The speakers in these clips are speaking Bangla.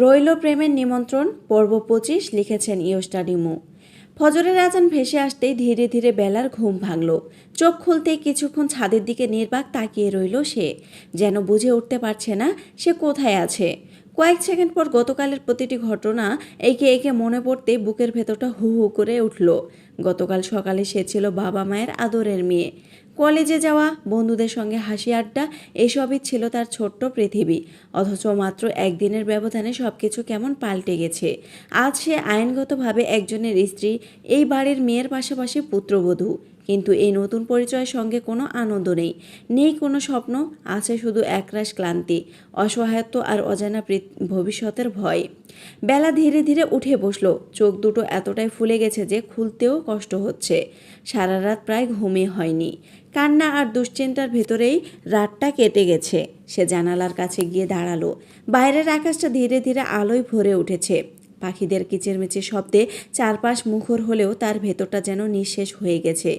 রইল প্রেমের নিমন্ত্রণ পর্ব ২৫ লিখেছেন ইয়োস্টাডিমু। ফজরের আজান ভেসে আসতেই ধীরে ধীরে বেলার ঘুম ভাঙল। চোখ খুলতেই কিছুক্ষণ ছাদের দিকে নির্বাক তাকিয়ে রইল সে, যেন বুঝে উঠতে পারছে না সে কোথায় আছে। কয়েক সেকেন্ড পর গতকালের প্রতিটি ঘটনা একে একে মনে পড়তেই বুকের ভেতরটা হু হু করে উঠল। গতকাল সকালে সে ছিল বাবা মায়ের আদরের মেয়ে। কলেজে যাওয়া, বন্ধুদের সঙ্গে হাসি আড্ডা, এসবই ছিল তার ছোট্ট পৃথিবী। অথচ মাত্র একদিনের ব্যবধানে সব কিছু কেমন পাল্টে গেছে। আজ সে আইনগতভাবে একজনের স্ত্রী, এই বাড়ির মেয়ের পাশাপাশি পুত্রবধূ। কিন্তু এই নতুন পরিচয়ের সঙ্গে কোনো আনন্দ নেই, নেই কোনো স্বপ্ন, আছে শুধু একরাশ ক্লান্তি, অসহায়ত্ব আর অজানা ভবিষ্যতের ভয়। বেলা ধীরে ধীরে উঠে বসলো। চোখ দুটো এতটাই ফুলে গেছে যে খুলতেও কষ্ট হচ্ছে। সারা রাত প্রায় ঘুমই হয়নি। কান্না আর দুশ্চিন্তার ভেতরেই রাতটা কেটে গেছে। সে জানালার কাছে গিয়ে দাঁড়ালো। বাইরের আকাশটা ধীরে ধীরে আলোয় ভরে উঠেছে। পাখিদের কিচিরমিচির শব্দে চারপাশ মুখর হলেও তার ভেতরটা যেন নিঃশেষ হয়ে গেছে।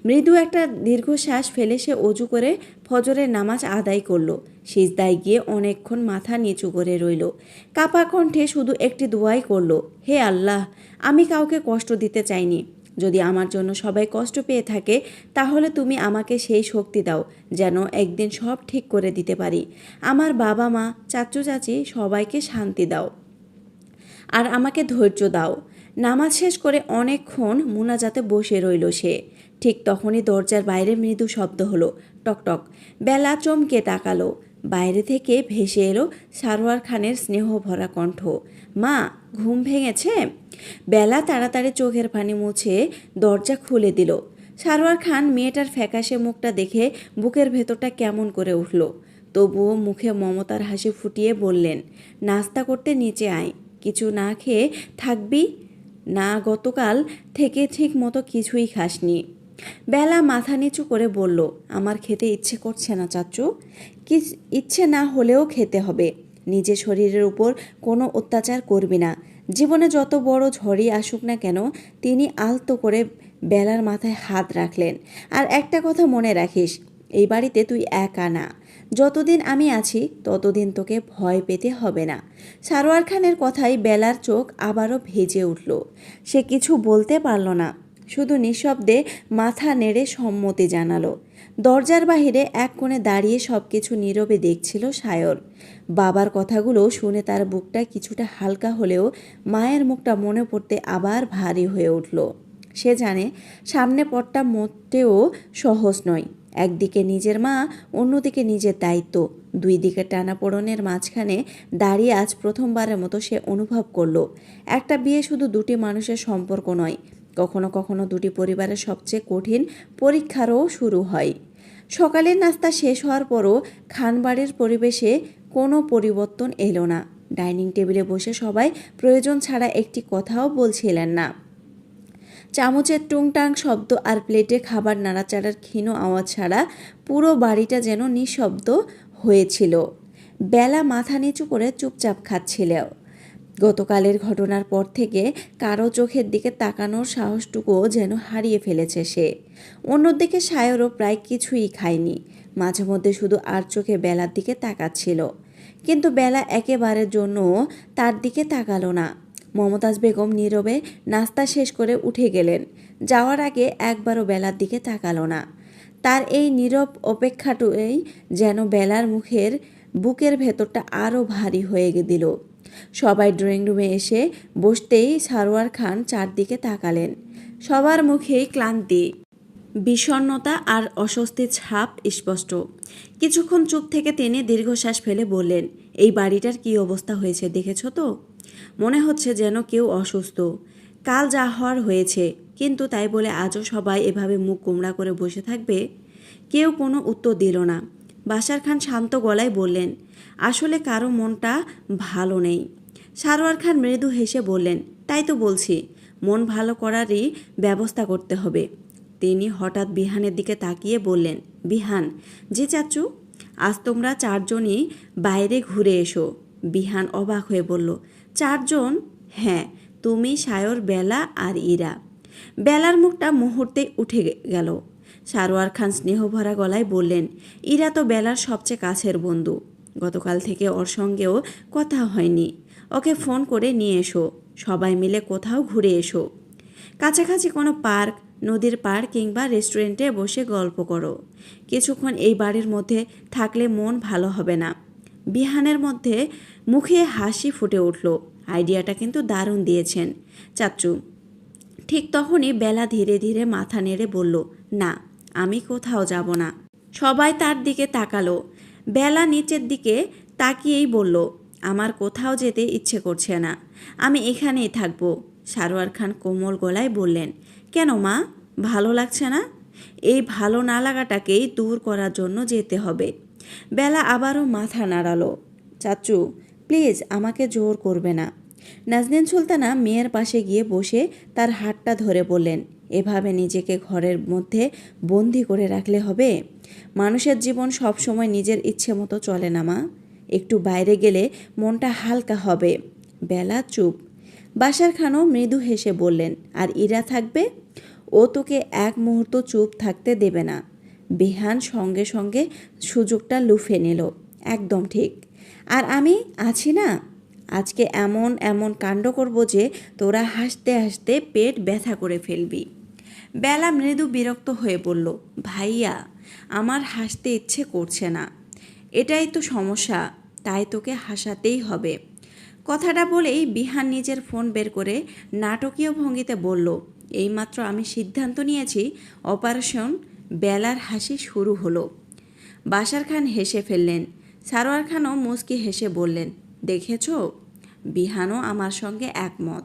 মৃদু একটা দীর্ঘশ্বাস ফেলে সে অজু করে ফজরের নামাজ আদায় করলো। সিজদায় গিয়ে অনেকক্ষণ মাথা নিচু করে রইল। কাপা কণ্ঠে শুধু একটি দোয়াই করল, হে আল্লাহ, আমি কাউকে কষ্ট দিতে চাইনি। যদি আমার জন্য সবাই কষ্ট পেয়ে থাকে, তাহলে তুমি আমাকে সেই শক্তি দাও যেন একদিন সব ঠিক করে দিতে পারি। আমার বাবা মা, চাচু চাচি সবাইকে শান্তি দাও, আর আমাকে ধৈর্য দাও। নামাজ শেষ করে অনেকক্ষণ মুনাজাতে বসে রইল সে। ঠিক তখনই দরজার বাইরে মৃদু শব্দ হলো, টকটক। বেলা চমকে তাকালো। বাইরে থেকে ভেসে এলো সারোয়ার খানের স্নেহ ভরা কণ্ঠ, মা, ঘুম ভেঙেছে? বেলা তাড়াতাড়ি চোখের পানি মুছে দরজা খুলে দিল। সারোয়ার খান মেয়েটার ফ্যাকাশে মুখটা দেখে বুকের ভেতরটা কেমন করে উঠল। তবুও মুখে মমতার হাসি ফুটিয়ে বললেন, নাস্তা করতে নিচে আয়। কিছু না খেয়ে থাকবি না? গতকাল থেকে ঠিক মতো কিছুই খাসনি। বেলা মাথা নিচু করে বলল, আমার খেতে ইচ্ছে করছে না চাচু। কি ইচ্ছে না হলেও খেতে হবে। নিজের শরীরের উপর কোনো অত্যাচার করবি না। জীবনে যত বড় ঝড়ই আসুক না কেন। তিনি আলতো করে বেলার মাথায় হাত রাখলেন। আর একটা কথা মনে রাখিস, এই বাড়িতে তুই একা না। যতদিন আমি আছি ততদিন তোকে ভয় পেতে হবে না। সারোয়ার খানের কথায় বেলার চোখ আবারও ভেজে উঠল। সে কিছু বলতে পারল না, শুধু নিঃশব্দে মাথা নেড়ে সম্মতি জানালো। দরজার বাহিরে এক কোণে দাঁড়িয়ে সব কিছু নীরবে দেখছিল সায়র। বাবার কথাগুলো শুনে তার বুকটা কিছুটা হালকা হলেও মায়ের মুখটা মনে পড়তে আবার ভারী হয়ে উঠল। সে জানে সামনে পথটা মোটেও সহজ নয়। একদিকে নিজের মা, অন্যদিকে নিজের দায়িত্ব। দুই দিকে টানাপোড়েনের মাঝখানে দাঁড়িয়ে আজ প্রথমবারের মতো সে অনুভব করলো, একটা বিয়ে শুধু দুটি মানুষের সম্পর্ক নয়, কখনো কখনো দুটি পরিবারের সবচেয়ে কঠিন পরীক্ষারও শুরু হয়। সকালের নাস্তা শেষ হওয়ার পরও খানবাড়ির পরিবেশে কোনো পরিবর্তন এলো না। ডাইনিং টেবিলে বসে সবাই প্রয়োজন ছাড়া একটি কথাও বলছিলেন না। চামচের টুংটাং শব্দ আর প্লেটে খাবার নাড়াচাড়ার ক্ষীণ আওয়াজ ছাড়া পুরো বাড়িটা যেন নিঃশব্দ হয়েছিল। বেলা মাথা নিচু করে চুপচাপ খাচ্ছিল। গতকালের ঘটনার পর থেকে কারো চোখের দিকে তাকানোর সাহসটুকুও যেন হারিয়ে ফেলেছে সে। অন্যদিকে সায়রও প্রায় কিছুই খায়নি। মাঝে মধ্যে শুধু আর চোখে বেলার দিকে তাকাচ্ছিল। কিন্তু বেলা একেবারের জন্য তার দিকে তাকালো না। মমতাজ বেগম নীরবে নাস্তা শেষ করে উঠে গেলেন। যাওয়ার আগে একবারও বেলার দিকে তাকালো না। তার এই নীরব অপেক্ষাটুই যেন বেলার বুকের ভেতরটা আরও ভারী হয়ে দিল। সবাই ড্রয়িং রুমে এসে বসতেই সারোয়ার খান চারদিকে তাকালেন। সবার মুখেই ক্লান্তি, বিষণ্ণতা আর অস্বস্তির ছাপ স্পষ্ট। কিছুক্ষণ চুপ থেকে তিনি দীর্ঘশ্বাস ফেলে বললেন, এই বাড়িটার কি অবস্থা হয়েছে দেখেছ তো? মনে হচ্ছে যেন কেউ অসুস্থ। কাল যা হওয়ার হয়েছে, কিন্তু তাই বলে আজও সবাই এভাবে মুখ কুমড়া করে বসে থাকবে? কেউ কোনো উত্তর দিল না। বাশার খান শান্ত গলায় বললেন, আসলে কারো মনটা ভালো নেই। সারোয়ার খান মৃদু হেসে বললেন, তাই তো বলছি, মন ভালো করারই ব্যবস্থা করতে হবে। তিনি হঠাৎ বিহানের দিকে তাকিয়ে বললেন, বিহান? জি চাচু। আজ তোমরা চারজনই বাইরে ঘুরে এসো। বিহান অবাক হয়ে বলল, চারজন? হ্যাঁ, তুমি, সায়র, বেলা আর ইরা। বেলার মুখটা মুহূর্তে উঠে গেল। সারোয়ার খান স্নেহভরা গলায় বললেন, ইরা তো বেলার সবচেয়ে কাছের বন্ধু। গতকাল থেকে ওর সঙ্গেও কথা হয়নি। ওকে ফোন করে নিয়ে এসো, সবাই মিলে কোথাও ঘুরে এসো। কাছাকাছি কোনো পার্ক, নদীর পাড় কিংবা রেস্টুরেন্টে বসে গল্প করো। কিছুক্ষণ এই বাড়ির মধ্যে থাকলে মন ভালো হবে না। বিহানের মধ্যে মুখে হাসি ফুটে উঠল। আইডিয়াটা কিন্তু দারুণ দিয়েছেন চাচ্চু। ঠিক তখনই বেলা ধীরে ধীরে মাথা নেড়ে বলল, না, আমি কোথাও যাব না। সবাই তার দিকে তাকালো। বেলা নিচের দিকে তাকিয়েই বলল, আমার কোথাও যেতে ইচ্ছে করছে না, আমি এখানেই থাকবো। সারোয়ার খান কোমল গলায় বললেন, কেন মা, ভালো লাগছে না? এই ভালো না লাগাটাকেই দূর করার জন্য যেতে হবে। বেলা আবারও মাথা নাড়ালো। চাচু, প্লিজ আমাকে জোর করবে না। নাজনীন সুলতানা মেয়ের পাশে গিয়ে বসে তার হাতটা ধরে বললেন, এভাবে নিজেকে ঘরের মধ্যে বন্দি করে রাখলে হবে? মানুষের জীবন সবসময় নিজের ইচ্ছে মতো চলে না মা, একটু বাইরে গেলে মনটা হালকা হবে। বেলা চুপ। বাশার খানও মৃদু হেসে বললেন, আর ইরা থাকবে? ও তোকে এক মুহূর্ত চুপ থাকতে দেবে না। বিহান সঙ্গে সঙ্গে সুযোগটা লুফে নিল। একদম ঠিক। আর আমি আছি না, আজকে এমন এমন কাণ্ড করব যে তোরা হাসতে হাসতে পেট ব্যথা করে ফেলবি। বেলা মৃদু বিরক্ত হয়ে বলল, ভাইয়া, আমার হাসতে ইচ্ছে করছে না। এটাই তো সমস্যা, তাই তোকে হাসাতেই হবে। কথাটা বলেই বিহান নিজের ফোন বের করে নাটকীয় ভঙ্গিতে বলল, এইমাত্র আমি সিদ্ধান্ত নিয়েছি অপারেশন। বেলার হাসি শুরু হলো। বাশার খান হেসে ফেললেন। সারোয়ার খানও মুচকি হেসে বললেন, দেখেছ? বিহানও আমার সঙ্গে একমত।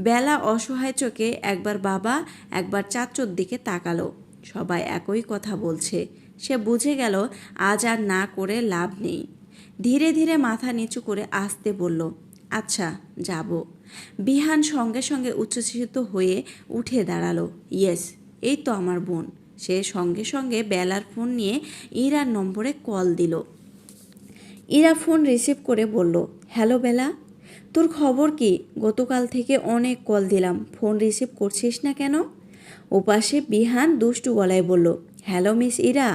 বেলা অসহায় চোখে একবার বাবা একবার চাচ্চুর দিকে তাকালো। সবাই একই কথা বলছে। সে বুঝে গেল আজ আর না করে লাভ নেই। ধীরে ধীরে মাথা নিচু করে আসতে বলল, আচ্ছা যাব। বিহান সঙ্গে সঙ্গে উচ্ছ্বসিত হয়ে উঠে দাঁড়ালো। ইয়েস, এই তো আমার বোন। সে সঙ্গে সঙ্গে বেলার ফোন নিয়ে ইরার নম্বরে কল দিল। ইরা ফোন রিসিভ করে বলল, হ্যালো বেলা, তোর খবর কি? গতকাল থেকে অনেক কল দিলাম, ফোন রিসিভ করছিস না কেন? ওপাশে বিহান দুষ্টু গলায় বলল, হ্যালো মিস ইরা,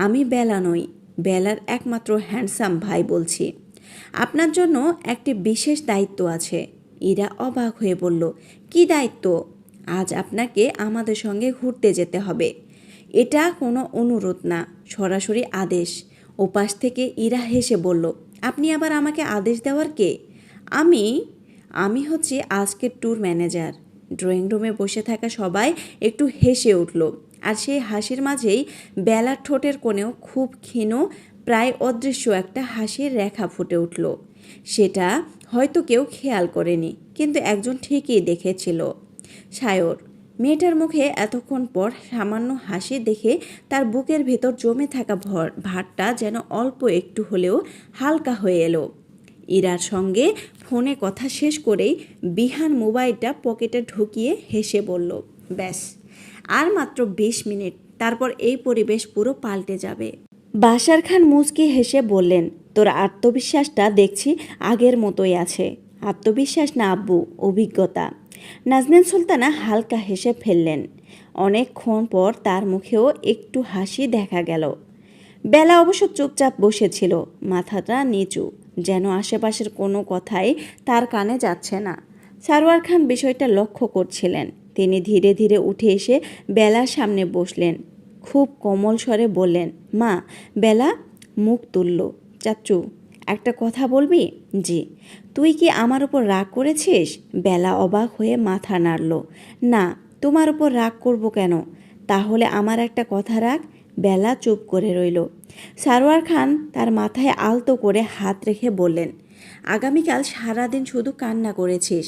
আমি বেলা নই, বেলার একমাত্র হ্যান্ডসাম ভাই বলছি। আপনার জন্য একটি বিশেষ দায়িত্ব আছে। ইরা অবাক হয়ে বলল, কি দায়িত্ব? আজ আপনাকে আমাদের সঙ্গে ঘুরতে যেতে হবে। এটা কোনো অনুরোধ না, সরাসরি আদেশ। ওপাশ থেকে ইরা হেসে বলল, আপনি আবার আমাকে আদেশ দেওয়ার কে? আমি আমি হচ্ছি আজকের ট্যুর ম্যানেজার। ড্রয়িং রুমে বসে থাকা সবাই একটু হেসে উঠল। আর সেই হাসির মাঝেই বেলার ঠোঁটের কোণেও খুব ক্ষীণ, প্রায় অদৃশ্য একটা হাসির রেখা ফুটে উঠল। সেটা হয়তো কেউ খেয়াল করেনি, কিন্তু একজন ঠিকই দেখেছিল। সায়র। মেয়েটার মুখে এতক্ষণ পর সামান্য হাসি দেখে তার বুকের ভেতর জমে থাকা ভারটা যেন অল্প একটু হলেও হালকা হয়ে এলো। ইরার সঙ্গে ফোনে কথা শেষ করেই বিহান মোবাইলটা পকেটে ঢুকিয়ে হেসে বলল, ব্যাস, আর মাত্র 20 মিনিট, তারপর এই পরিবেশ পুরো পাল্টে যাবে। বাশার খান মুচকি হেসে বললেন, তোর আত্মবিশ্বাসটা দেখছি আগের মতোই আছে। আত্মবিশ্বাস না আব্বু, অভিজ্ঞতা। নাজনীন সুলতানা হালকা হেসে ফেললেন। অনেকক্ষণ পর তার মুখেও একটু হাসি দেখা গেল। বেলা অবশ্য চুপচাপ বসেছিল, মাথাটা নিচু, যেন আশেপাশের কোনো কথাই তার কানে যাচ্ছে না। সারোয়ার খান বিষয়টা লক্ষ্য করছিলেন। তিনি ধীরে ধীরে উঠে এসে বেলার সামনে বসলেন। খুব কোমল স্বরে বললেন, মা। বেলা মুখ তুলল। চাচ্চু, একটা কথা বলবি? জি। তুই কি আমার উপর রাগ করেছিস? বেলা অবাক হয়ে মাথা নাড়ল। না, তোমার উপর রাগ করব কেন? তাহলে আমার একটা কথা রাখ। বেলা চুপ করে রইল। সারোয়ার খান তার মাথায় আলতো করে হাত রেখে বললেন, আগামীকাল সারাদিন শুধু কান্না করেছিস।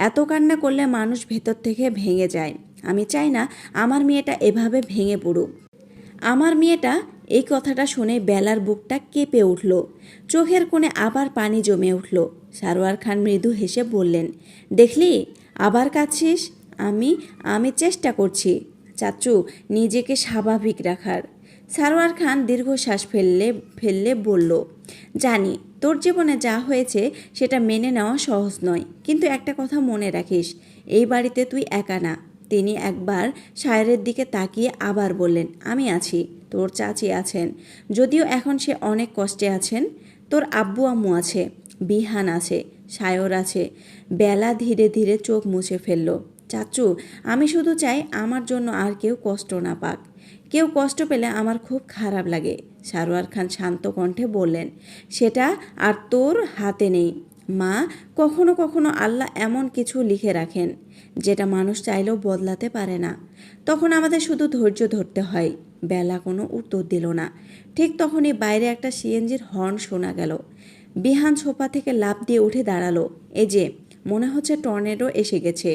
এত কান্না করলে মানুষ ভেতর থেকে ভেঙে যায়। আমি চাই না আমার মেয়েটা এভাবে ভেঙে পড়ুক। আমার মেয়েটা, এই কথাটা শুনে বেলার বুকটা কেঁপে উঠল। চোখের কোণে আবার পানি জমে উঠল। সারোয়ার খান মৃদু হেসে বললেন, দেখলি, আবার কাঁদছিস? আমি চেষ্টা করছি চাচু নিজেকে স্বাভাবিক রাখার। সারোয়ার খান দীর্ঘশ্বাস ফেললে বলল, জানি তোর জীবনে যা হয়েছে সেটা মেনে নেওয়া সহজ নয়, কিন্তু একটা কথা মনে রাখিস, এই বাড়িতে তুই একা না। তিনি একবার সায়রের দিকে তাকিয়ে আবার বললেন, আমি আছি, তোর চাচি আছেন, যদিও এখন সে অনেক কষ্টে আছেন। তোর আব্বু আম্মু আছে, বিহান আছে, সায়র আছে। বেলা ধীরে ধীরে চোখ মুছে ফেলল। চাচু, আমি শুধু চাই আমার জন্য আর কেউ কষ্ট না পাক। কেউ কষ্ট পেলে আমার খুব খারাপ লাগে। সারোয়ার খান শান্ত কণ্ঠে বললেন, সেটা আর তোর হাতে নেই মা। কখনো কখনো আল্লাহ এমন কিছু লিখে রাখেন যেটা মানুষ চাইলেও বদলাতে পারে না। তখন আমাদের শুধু ধৈর্য ধরতে হয়। বেলা কোনো উত্তর দিল না। ঠিক তখনই বাইরে একটা সিএনজির হর্ন শোনা গেল। বিহান সোফা থেকে লাফ দিয়ে উঠে দাঁড়ালো। এই যে, মনে হচ্ছে টর্নেডো এসে গেছে।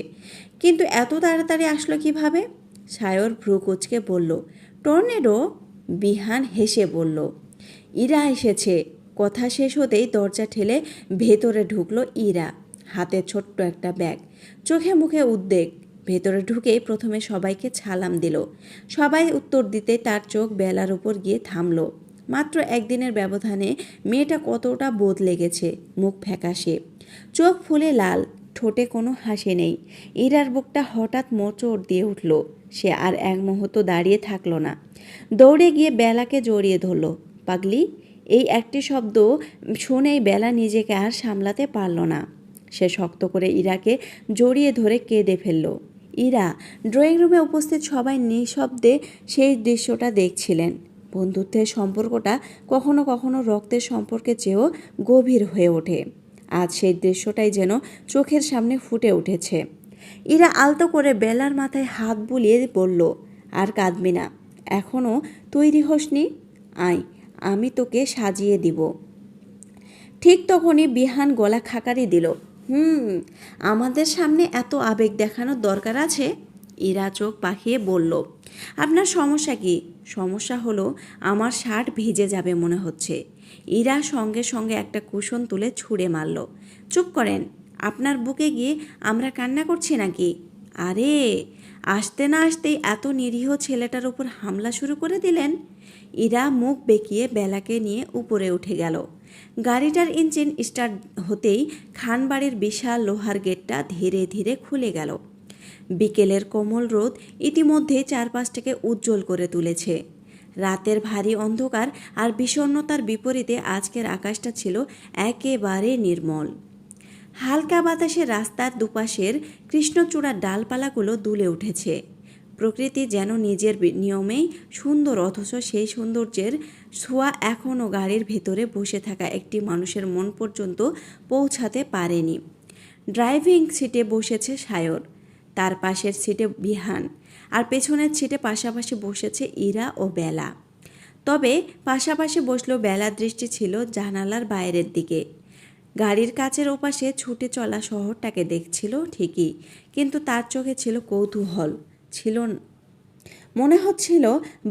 কিন্তু এত তাড়াতাড়ি আসলো কিভাবে? সায়র ভ্রু কুঁচকে বলল, টর্নেডো? বিহান হেসে বলল, ইরা এসেছে। কথা শেষ হতেই দরজা ঠেলে ভেতরে ঢুকলো ইরা, হাতে ছোট্ট একটা ব্যাগ, চোখে মুখে উদ্বেগ। ভেতরে ঢুকেই প্রথমে সবাইকে সালাম দিল। সবাই উত্তর দিতে তার চোখ বেলার উপর গিয়ে থামল। মাত্র একদিনের ব্যবধানে মেয়েটা কতটা বদলে গেছে। মুখ ফ্যাকাশে, চোখ ফুলে লাল, ঠোঁটে কোনো হাসি নেই। ইরার বুকটা হঠাৎ মোচড় দিয়ে উঠল। সে আর এক মুহূর্ত দাঁড়িয়ে থাকলো না, দৌড়ে গিয়ে বেলাকে জড়িয়ে ধরল। পাগলি, এই একটি শব্দ শুনেই বেলা নিজেকে আর সামলাতে পারল না। সে শক্ত করে ইরাকে জড়িয়ে ধরে কেঁদে ফেলল। ইরা, ড্রয়িং রুমে উপস্থিত সবাই নিঃশব্দে সেই দৃশ্যটা দেখছিলেন। বন্ধুত্বের সম্পর্কটা কখনো কখনো রক্তের সম্পর্কের চেয়েও গভীর হয়ে ওঠে। আজ সেই দৃশ্যটাই যেন চোখের সামনে ফুটে উঠেছে। ইরা আলতো করে বেলার মাথায় হাত বুলিয়ে বলল, আর কাঁদবি না। এখনও তৈরি হসনি? আয়, আমি তোকে সাজিয়ে দিব। ঠিক তখনই বিহান গলা খাকারি দিল। আমাদের সামনে এত আবেগ দেখানোর দরকার আছে? ইরা চোখ পাকিয়ে বলল, আপনার সমস্যা কি? সমস্যা হলো আমার শার্ট ভিজে যাবে মনে হচ্ছে। ইরা সঙ্গে সঙ্গে একটা কুশন তুলে ছুঁড়ে মারল। চুপ করেন। আপনার বুকে গিয়ে আমরা কান্না করছি নাকি? আরে, আসতে না আসতেই এত নিরীহ ছেলেটার উপর হামলা শুরু করে দিলেন। ইরা মুখ বেঁকিয়ে বেলাকে নিয়ে উপরে উঠে গেল। গাড়িটার ইঞ্জিন স্টার্ট হতেই খানবাড়ির বিশাল লোহার গেটটা ধীরে ধীরে খুলে গেল। বিকেলের কোমল রোদ ইতিমধ্যে চারপাশটাকে উজ্জ্বল করে তুলেছে। রাতের ভারী অন্ধকার আর বিষণ্ণতার বিপরীতে আজকের আকাশটা ছিল একেবারে নির্মল। হালকা বাতাসে রাস্তার দুপাশের কৃষ্ণচূড়ার ডালপালাগুলো দুলে উঠেছে। প্রকৃতি যেন নিজের নিয়মেই সুন্দর, অথচ সেই সৌন্দর্যের ছোঁয়া এখনও গাড়ির ভেতরে বসে থাকা একটি মানুষের মন পর্যন্ত পৌঁছাতে পারেনি। ড্রাইভিং সিটে বসেছে সায়র, তার পাশের সিটে বিহান, আর পেছনের সিটে পাশাপাশি বসেছে ইরা ও বেলা। তবে পাশাপাশি বসলেও বেলার দৃষ্টি ছিল জানালার বাইরের দিকে। গাড়ির কাচের ওপাশে ছুটে চলা শহরটাকে দেখছিল ঠিকই, কিন্তু তার চোখে ছিল কৌতূহল, ছিল মনে হচ্ছিল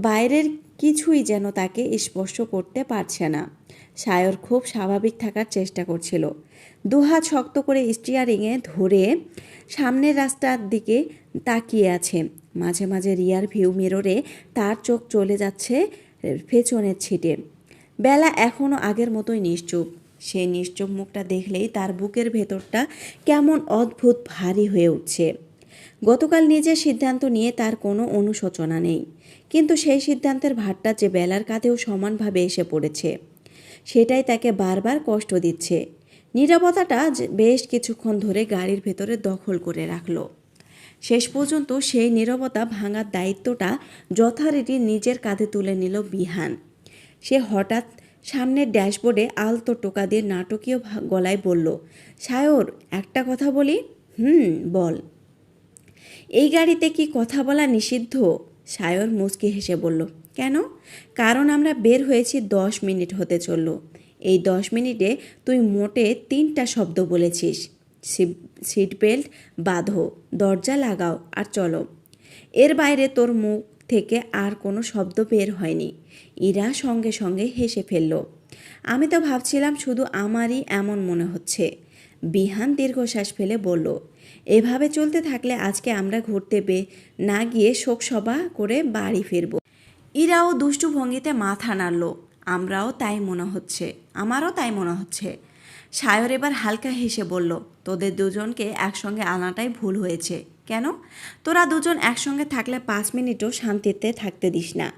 বাইরের কিছুই যেন তাকে স্পর্শ করতে পারছে না। সায়র খুব স্বাভাবিক থাকার চেষ্টা করছিল। দুহাত শক্ত করে স্টিয়ারিংয়ে ধরে সামনের রাস্তার দিকে তাকিয়ে আছে। মাঝে মাঝে রিয়ার ভিউ মিররে তার চোখ চলে যাচ্ছে পেছনের ছিটে। বেলা এখনও আগের মতোই নিশ্চুপ। সেই নিশ্চুপ মুখটা দেখলেই তার বুকের ভেতরটা কেমন অদ্ভুত ভারী হয়ে উঠছে। গতকাল নিজের সিদ্ধান্ত নিয়ে তার কোনো অনুশোচনা নেই, কিন্তু সেই সিদ্ধান্তের ভারটা যে বেলার কাঁধেও সমানভাবে এসে পড়েছে, সেটাই তাকে বারবার কষ্ট দিচ্ছে। নীরবতাটা বেশ কিছুক্ষণ ধরে গাড়ির ভেতরে দখল করে রাখল। শেষ পর্যন্ত সেই নীরবতা ভাঙার দায়িত্বটা যথারীতি নিজের কাঁধে তুলে নিল বিহান। সে হঠাৎ সামনের ড্যাশবোর্ডে আলতো টোকা দিয়ে নাটকীয় গলায় বলল, সায়র, একটা কথা বলি। বল। এই গাড়িতে কি কথা বলা নিষিদ্ধ? সায়র মুচকি হেসে বলল, কেন? কারণ আমরা বের হয়েছি 10 মিনিট হতে চলল। এই 10 মিনিটে তুই মোটে 3টা শব্দ বলেছিস, সিট বেল্ট বাঁধো, দরজা লাগাও আর চলো। এর বাইরে তোর মুখ থেকে আর কোনো শব্দ বের হয়নি। ইরা সঙ্গে সঙ্গে হেসে ফেলল। আমি তো ভাবছিলাম শুধু আমারই এমন মনে হচ্ছে। বিহান দীর্ঘশ্বাস ফেলে বলল, এভাবে চলতে থাকলে আজকে আমরা ঘুরতে না গিয়ে শোকসভা করে বাড়ি ফিরব। ইরাও দুষ্টু ভঙ্গিতে মাথা নাড়ল। আমারও তাই মনে হচ্ছে। সায়র এবার হালকা হেসে বলল, তোদের দুজনকে একসঙ্গে আনাটাই ভুল হয়েছে। কেন? তোরা দুজন একসঙ্গে থাকলে 5 মিনিটও শান্তিতে থাকতে দিস না।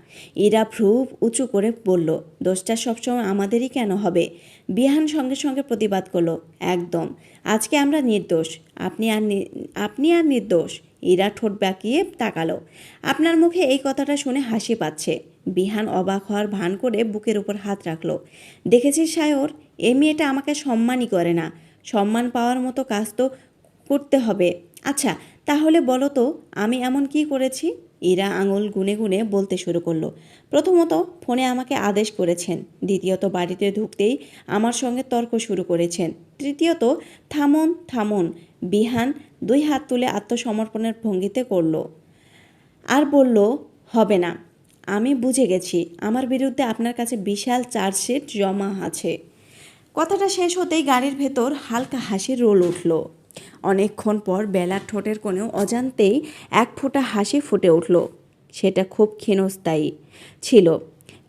ইরা ভ্রু উঁচু করে বলল, দোষটা সবসময় আমাদেরই কেন হবে? বিহান সঙ্গে সঙ্গে প্রতিবাদ করলো, একদম, আজকে আমরা নির্দোষ। আপনি আর নির্দোষ। ইরা ঠোঁট বাঁকিয়ে তাকালো। আপনার মুখে এই কথাটা শুনে হাসি পাচ্ছে। বিহান অবাক হওয়ার ভান করে বুকের উপর হাত রাখলো। দেখেছিস সায়র, এই মেয়েটা আমাকে সম্মানই করে না। সম্মান পাওয়ার মতো কাজ তো করতে হবে। আচ্ছা, তাহলে বলো তো আমি এমন কি করেছি? ইরা আঙুল গুনে গুনে বলতে শুরু করলো। প্রথমত ফোনে আমাকে আদেশ করেছেন, দ্বিতীয়ত বাড়িতে ঢুকতেই আমার সঙ্গে তর্ক শুরু করেছেন, তৃতীয়ত থামুন থামুন, বিহান 2 হাত তুলে আত্মসমর্পণের ভঙ্গিতে করলো আর বলল, হবে না। আমি বুঝে গেছি, আমার বিরুদ্ধে আপনার কাছে বিশাল চার্জশিট জমা আছে। কথাটা শেষ হতেই গাড়ির ভেতর হালকা হাসির রোল উঠল। অনেকক্ষণ পর বেলার ঠোঁটের কোণেও অজান্তেই এক ফোঁটা হাসি ফুটে উঠল। সেটা খুব ক্ষীণস্থায়ী ছিল,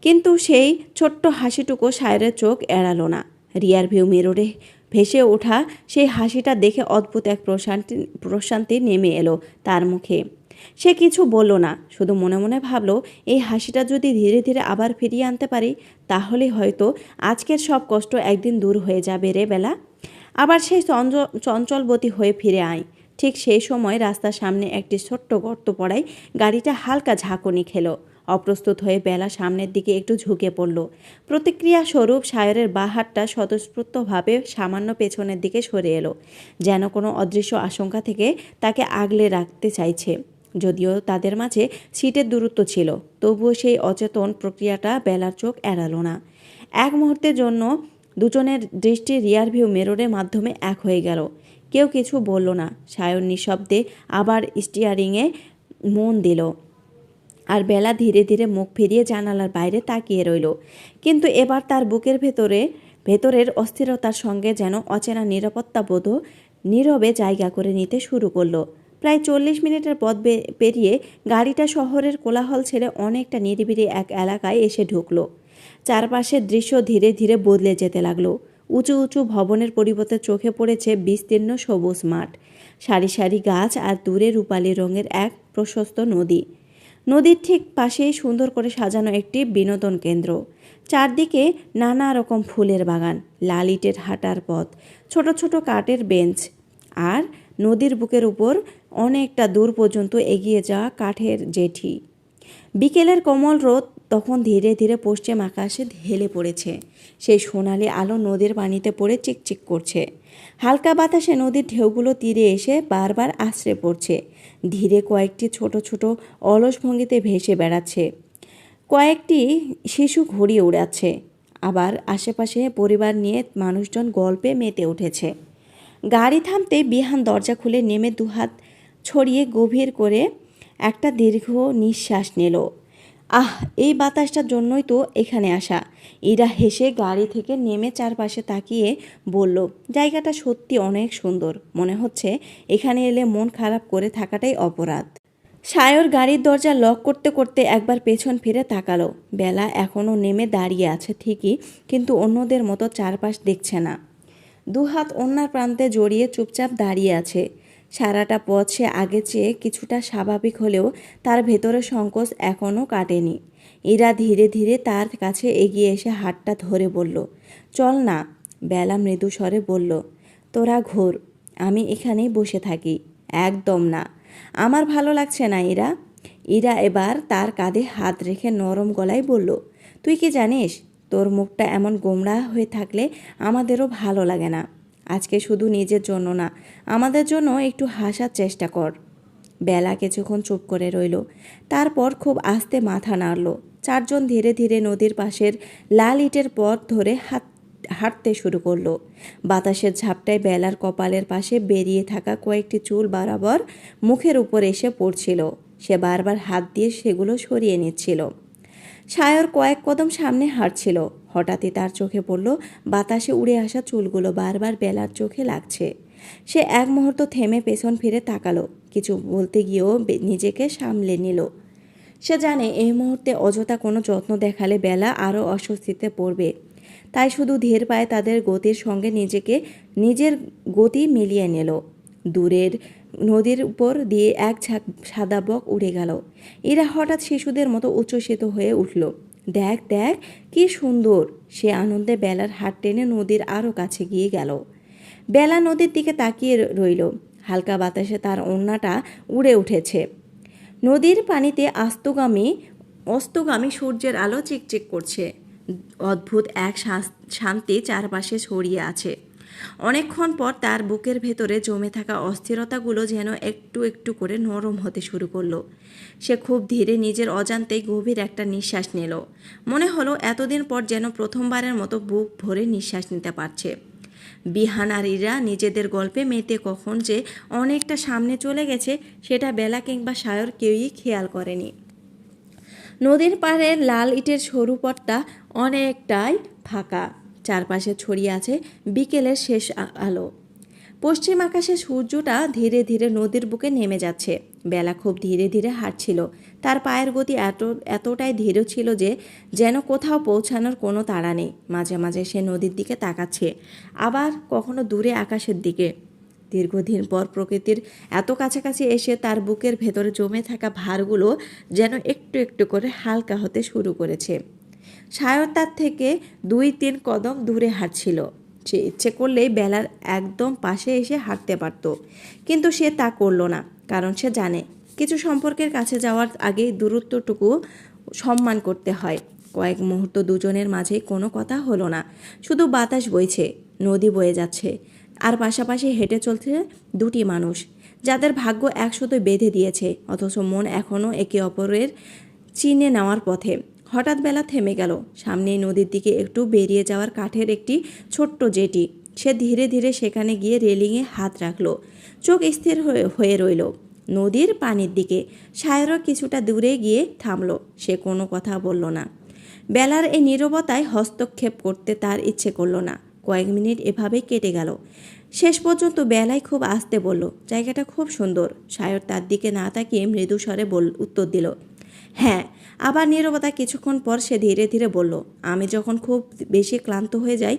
কিন্তু সেই ছোট্ট হাসিটুকু সায়রের চোখ এড়ালো না। রিয়ার ভিউ মিররে ভেসে ওঠা সেই হাসিটা দেখে অদ্ভুত এক প্রশান্তি নেমে এলো তার মুখে। সে কিছু বলল না, শুধু মনে মনে ভাবল, এই হাসিটা যদি ধীরে ধীরে আবার ফিরিয়ে আনতে পারি, তাহলে হয়তো আজকের সব কষ্ট একদিন দূর হয়ে যাবে রে বেলা। আবার সেই চঞ্চলবতী হয়ে ফিরে আয়। ঠিক সেই সময় রাস্তার সামনে একটি ছোট্ট গর্ত পড়ায় গাড়িটা হালকা ঝাঁকুনি খেল। অপ্রস্তুত হয়ে বেলা সামনের দিকে একটু ঝুঁকে পড়ল। প্রতিক্রিয়া স্বরূপ সায়রের বাঁ হাতটা স্বতঃস্ফূর্তভাবে সামান্য পেছনের দিকে সরে এলো, যেন কোনো অদৃশ্য আশঙ্কা থেকে তাকে আগলে রাখতে চাইছে। যদিও তাদের মাঝে সিটের দূরত্ব ছিল, তবুও সেই অচেতন প্রক্রিয়াটা বেলার চোখ এড়ালো না। এক মুহূর্তের জন্য দুজনের দৃষ্টি রিয়ার ভিউ মিররের মাধ্যমে এক হয়ে গেল। কেউ কিছু বলল না। সায়র নিঃশব্দে আবার স্টিয়ারিংয়ে মন দিল, আর বেলা ধীরে ধীরে মুখ ফিরিয়ে জানালার বাইরে তাকিয়ে রইল। কিন্তু এবার তার বুকের ভেতরের অস্থিরতার সঙ্গে যেন অচেনা নিরাপত্তাবোধ নীরবে জায়গা করে নিতে শুরু করলো। প্রায় 40 মিনিটের পথ পেরিয়ে গাড়িটা শহরের কোলাহল ছেড়ে অনেকটা নিরিবিলি এক এলাকায় এসে ঢুকলো। চারপাশের দৃশ্য ধীরে ধীরে বদলে যেতে লাগলো। উঁচু উঁচু ভবনের পরিবর্তে চোখে পড়েছে বিস্তীর্ণ সবুজ মাঠ, সারি সারি গাছ, আর দূরে রূপালী রঙের এক প্রশস্ত নদী। নদীর ঠিক পাশেই সুন্দর করে সাজানো একটি বিনোদন কেন্দ্র। চারদিকে নানা রকম ফুলের বাগান, লাল ইটের হাঁটার পথ, ছোট ছোট কাঠের বেঞ্চ, আর নদীর বুকের উপর অনেকটা দূর পর্যন্ত এগিয়ে যাওয়া কাঠের জেটি। বিকেলের কোমল রোদ তখন ধীরে ধীরে পশ্চিম আকাশে ঢেলে পড়েছে। সেই সোনালি আলো নদীর পানিতে পড়ে চিকচিক করছে। হালকা বাতাসে নদীর ঢেউগুলো তীরে এসে বারবার আছড়ে পড়ছে। ধীরে কয়েকটি ছোট ছোট অলস ভঙ্গিতে ভেসে বেড়াচ্ছে। কয়েকটি শিশু ঘুড়ি উড়াচ্ছে। আবার আশেপাশে পরিবার নিয়ে মানুষজন গল্পে মেতে উঠেছে। গাড়ি থামতে বিহান দরজা খুলে নেমে দুহাত ছড়িয়ে গভীর করে একটা দীর্ঘ নিঃশ্বাস নিল। আহ, এই বাতাসটার জন্যই তো এখানে আসা। ইরা হেসে গাড়ি থেকে নেমে চারপাশে তাকিয়ে বলল, জায়গাটা সত্যি অনেক সুন্দর। মনে হচ্ছে এখানে এলে মন খারাপ করে থাকাটাই অপরাধ। সায়র গাড়ির দরজা লক করতে করতে একবার পেছন ফিরে তাকালো। বেলা এখনও নেমে দাঁড়িয়ে আছে ঠিকই, কিন্তু অন্যদের মতো চারপাশ দেখছে না। দুহাত ওড়নার প্রান্তে জড়িয়ে চুপচাপ দাঁড়িয়ে আছে। সারাটা পথ সে আগের চেয়ে কিছুটা স্বাভাবিক হলেও তার ভেতরে সংকোচ এখনও কাটেনি। ইরা ধীরে ধীরে তার কাছে এগিয়ে এসে হাতটা ধরে বলল, চল না। বেলা মৃদু স্বরে বলল, তোরা ঘোর, আমি এখানেই বসে থাকি। একদম না, আমার ভালো লাগছে না ইরা। ইরা এবার তার কাঁধে হাত রেখে নরম গলায় বলল, তুই কি জানিস, তোর মুখটা এমন গোমড়া হয়ে থাকলে আমাদেরও ভালো লাগে না। আজকে শুধু নিজের জন্য না, আমাদের জন্য একটু হাসার চেষ্টা কর। বেলা কিছুক্ষণ চুপ করে রইল, তারপর খুব আস্তে মাথা নাড়ল। চারজন ধীরে ধীরে নদীর পাশের লাল ইটের পথ ধরে হাঁটতে শুরু করলো। বাতাসের ঝাপটায় বেলার কপালের পাশে বেরিয়ে থাকা কয়েকটি চুল বরাবর মুখের উপর এসে পড়ছিল। সে বারবার হাত দিয়ে সেগুলো সরিয়ে নিচ্ছিল। সায়র কয়েক কদম সামনে হাঁটছিল। হঠাৎই তার চোখে পড়ল বাতাসে উড়ে আসা চুলগুলো বারবার বেলার চোখে লাগছে। সে এক মুহূর্ত থেমে পেছন ফিরে তাকালো। কিছু বলতে গিয়েও নিজেকে সামলে নিল। সে জানে এই মুহূর্তে অযথা কোনো যত্ন দেখালে বেলা আরও অস্বস্তিতে পড়বে। তাই শুধু ধীর পায়ে তাদের গতির সঙ্গে নিজের গতি মিলিয়ে নিল। দূরের নদীর উপর দিয়ে এক ঝাঁক সাদা বক উড়ে গেল। এরা হঠাৎ শিশুদের মতো উচ্ছ্বসিত হয়ে উঠল। দেখ দেখ, কি সুন্দর! সে আনন্দে বেলার হাত টেনে নদীর আরও কাছে গিয়ে গেল। বেলা নদীর দিকে তাকিয়ে রইল। হালকা বাতাসে তার ওড়নাটা উড়ে উঠেছে। নদীর পানিতে অস্তগামী সূর্যের আলো চিকচিক করছে। অদ্ভুত এক শান্তি চারপাশে ছড়িয়ে আছে। অনেকক্ষণ পর তার বুকের ভেতরে জমে থাকা অস্থিরতাগুলো যেন একটু একটু করে নরম হতে শুরু করলো। সে খুব ধীরে নিজের অজান্তেই গভীর একটা নিঃশ্বাস নিল। মনে হলো এতদিন পর যেন প্রথমবারের মতো বুক ভরে নিঃশ্বাস নিতে পারছে। বিহানারীরা নিজেদের গল্পে মেতে কখন যে অনেকটা সামনে চলে গেছে সেটা বেলা কিংবা সায়র কেউই খেয়াল করেনি। নদীর পাড়ের লাল ইটের সরু পথটা অনেকটাই ফাঁকা। চারপাশে ছড়িয়ে আছে বিকেলের শেষ আলো। পশ্চিম আকাশে সূর্যটা ধীরে ধীরে নদীর বুকে নেমে যাচ্ছে। বেলা খুব ধীরে ধীরে হাঁটছিল। তার পায়ের গতি এতটাই ধীর ছিল যে যেন কোথাও পৌঁছানোর কোনো তাড়া নেই। মাঝে মাঝে সে নদীর দিকে তাকাচ্ছে, আবার কখনো দূরে আকাশের দিকে। দীর্ঘদিন পর প্রকৃতির এত কাছাকাছি এসে তার বুকের ভেতরে জমে থাকা ভারগুলো যেন একটু একটু করে হালকা হতে শুরু করেছে। সায়র তার থেকে 2-3 কদম দূরে হাঁটছিল। সে ইচ্ছে করলেই বেলার একদম পাশে এসে হাঁটতে পারত, কিন্তু সে তা করল না। কারণ সে জানে কিছু সম্পর্কের কাছে যাওয়ার আগেই দূরত্বটুকু সম্মান করতে হয়। কয়েক মুহূর্ত দুজনের মাঝে কোনো কথা হলো না। শুধু বাতাস বইছে, নদী বয়ে যাচ্ছে, আর পাশাপাশি হেঁটে চলছে দুটি মানুষ যাদের ভাগ্য একসাথে বেঁধে দিয়েছে, অথচ মন এখনও একে অপরের চিনে নেওয়ার পথে। হঠাৎ বেলা থেমে গেল। সামনেই নদীর দিকে একটু বেরিয়ে যাওয়ার কাঠের একটি ছোট্ট জেটি। সে ধীরে ধীরে সেখানে গিয়ে রেলিংয়ে হাত রাখল। চোখ স্থির হয়ে রইল নদীর পানির দিকে। সায়রও কিছুটা দূরে গিয়ে থামল। সে কোনো কথা বলল না। বেলার এই নীরবতায় হস্তক্ষেপ করতে তার ইচ্ছে করল না। কয়েক মিনিট এভাবেই কেটে গেল। শেষ পর্যন্ত বেলায় খুব আস্তে বলল, জায়গাটা খুব সুন্দর। সায়র তার দিকে না তাকিয়ে মৃদু স্বরে উত্তর দিল, হ্যাঁ। আবার নীরবতা। কিছুক্ষণ পর সে ধীরে ধীরে বলল, আমি যখন খুব বেশি ক্লান্ত হয়ে যাই,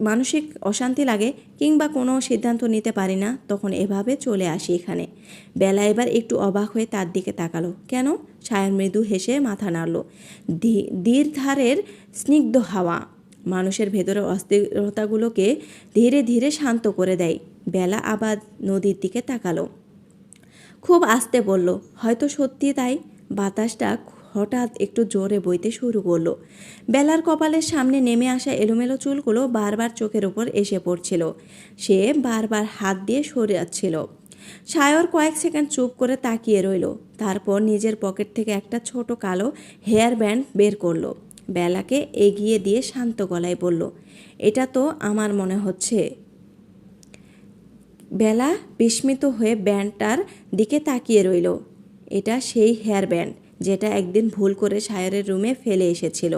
মানসিক অশান্তি লাগে কিংবা কোনো সিদ্ধান্ত নিতে পারি না, তখন এভাবে চলে আসি এখানে। বেলা এবার একটু অবাক হয়ে তার দিকে তাকালো। কেন? সায়র মৃদু হেসে মাথা নাড়ল। ধারের স্নিগ্ধ হাওয়া মানুষের ভেতরে অস্থিরতাগুলোকে ধীরে ধীরে শান্ত করে দেয়। বেলা আবার নদীর দিকে তাকালো। খুব আস্তে বলল, হয়তো সত্যি তাই। বাতাসটা হঠাৎ একটু জোরে বইতে শুরু করলো। বেলার কপালের সামনে নেমে আসা এলোমেলো চুলগুলো বারবার চোখের ওপর এসে পড়ছিল। সে বারবার হাত দিয়ে সরিয়েছিল। সায়র কয়েক সেকেন্ড চুপ করে তাকিয়ে রইল। তারপর নিজের পকেট থেকে একটা ছোট কালো হেয়ার ব্যান্ড বের করলো। বেলাকে এগিয়ে দিয়ে শান্ত গলায় বলল, এটা তো আমার মনে হচ্ছে। বেলা বিস্মিত হয়ে ব্যান্ডটার দিকে তাকিয়ে রইল। এটা সেই হেয়ার ব্যান্ড যেটা একদিন ভুল করে সায়রের রুমে ফেলে এসেছিল,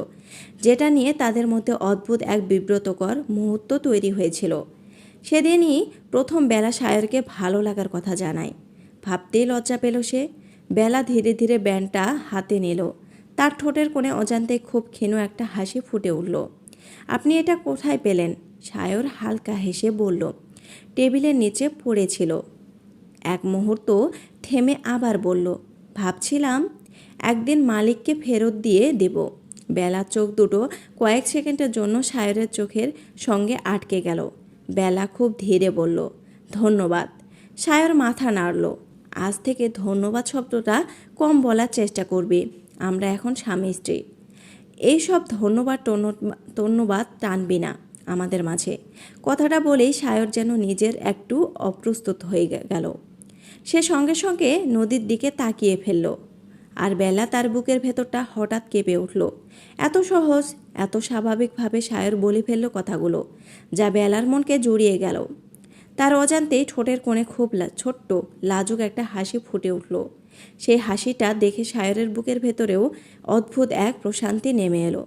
যেটা নিয়ে তাদের মধ্যে অদ্ভুত এক বিব্রতকর মুহূর্ত তৈরি হয়েছিল। সেদিনই প্রথম বেলা সায়রকে ভালো লাগার কথা জানায়। ভাবতেই লজ্জা পেল সে। বেলা ধীরে ধীরে ব্যান্ডটা হাতে নিল। তার ঠোঁটের কোণে অজান্তে খুব ক্ষীণ একটা হাসি ফুটে উঠল। আপনি এটা কোথায় পেলেন? সায়র হালকা হেসে বলল, টেবিলের নিচে পড়েছিল। এক মুহূর্ত থেমে আবার বলল, ভাবছিলাম একদিন মালিককে ফেরত দিয়ে দেব। বেলার চোখ দুটো কয়েক সেকেন্ডের জন্য সায়রের চোখের সঙ্গে আটকে গেল। বেলা খুব ধীরে বলল, ধন্যবাদ। সায়র মাথা নাড়ল। আজ থেকে ধন্যবাদ শব্দটা কম বলার চেষ্টা করবে। আমরা এখন স্বামী স্ত্রী। এইসব ধন্যবাদ টানবি না আমাদের মাঝে। কথাটা বলেই সায়র যেন নিজের একটু অপ্রস্তুত হয়ে গেল। সে সঙ্গে সঙ্গে নদীর দিকে তাকিয়ে ফেলল। আর বেলা তার বুকের ভেতরটা হঠাৎ কেঁপে উঠল। এত সহজ, এত স্বাভাবিকভাবে সায়র বলে ফেলল কথাগুলো, যা বেলার মনকে জড়িয়ে গেল। তার অজান্তেই ঠোঁটের কোণে খুব ছোট্ট লাজুক একটা হাসি ফুটে উঠল। সেই হাসিটা দেখে সায়রের বুকের ভেতরেও অদ্ভুত এক প্রশান্তি নেমে এলো।